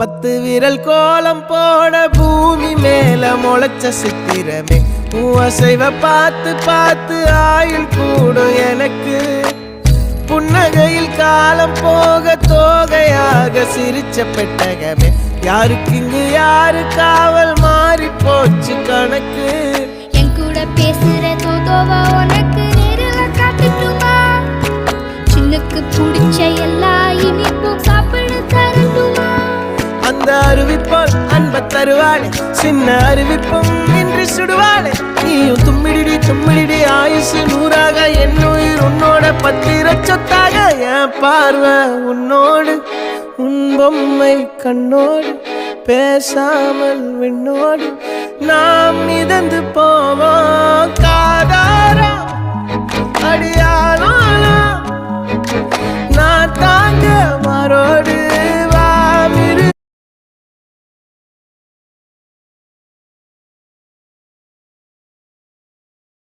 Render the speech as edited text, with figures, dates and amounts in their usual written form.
10 விரல் கோலம் போட பூமி மேல முளைச்ச சித்திரமே அசைவ பார்த்து பார்த்து ஆயுள் கூடும் எனக்கு புன்னகையில் காலம் போக தோகையாக சிரிச்ச பெட்டகமே யாருக்கு இங்கு யாரு காவல் மாறி போச்சு கணக்கு என் கூட பேசுற தோதோவா உனக்கு நேரில் காட்டுட்டுமா சின்னுக்கு பிடிச்ச எல்லா இனிப்பும் சாப்பிட தரட்டுமா அந்த அறிவிப்பால் அன்ப தருவாளே சின்ன அறிவிப்பும் இன்றி சுடுவாளே நீயும் தும்மிடி தும்மிடி ஆயுசு 100ஆக என் உயிர் உன்னோட 10 சொத்தாக என் பார்வை உன்னோடு உன் பொம்மை கண்ணோடு பேசாமல் விண்ணோடு நாம் மிதந்து போவோம் காதாரா அடியாளோ நான் தாங்க மாறோடு